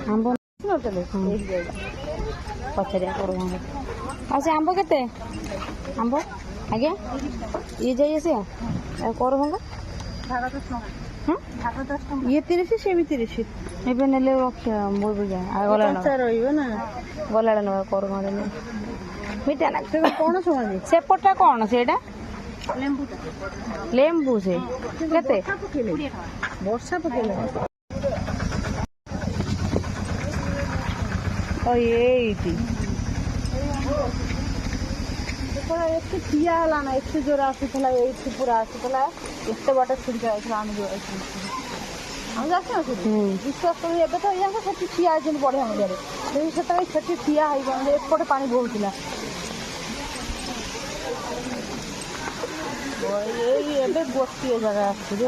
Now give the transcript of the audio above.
आंब पचारिया कर अच्छा आंब के आंब आज्ञा ये जाइए से कर ये 30 से भी 30 ଏବେ ନେଲେ ମୁଁ ବି ଗଲା ନେବା କର ମିଠା ନା କ'ଣ ଶୁଣନ୍ତି ସେପଟଟା କ'ଣ ସେଇଟା ଲେମ୍ବୁ ସେ କେତେ ବର୍ଷା ପକେଇଲେ ଏଇଠି ଏତେ ଠିଆ ହେଲା ନା ଏତେ ଜୋର ଆସୁଥିଲା ଏଇଠି ପୁରା ଆସୁଥିଲା ଏତେ ବାଟ ଛିଡ଼ିକା ଯାଇଥିଲା ଆମେ ଯୋଉ ଆମେ ଯାଉଛୁ ବିଶ୍ୱାସ କରୁ ଏବେ ତ ଏଇଯାକ ସେଠି ଠିଆ ହେଇଛନ୍ତି ବଢ଼ିଆ ମଜାରେ ସେତେବେଳେ ସେଠି ଠିଆ ହେଇଛନ୍ତି ଏପଟେ ପାଣି ବହୁଥିଲା ଏଇ ଏବେ ଗୋଟିଏ ଜାଗା ଆସୁଛି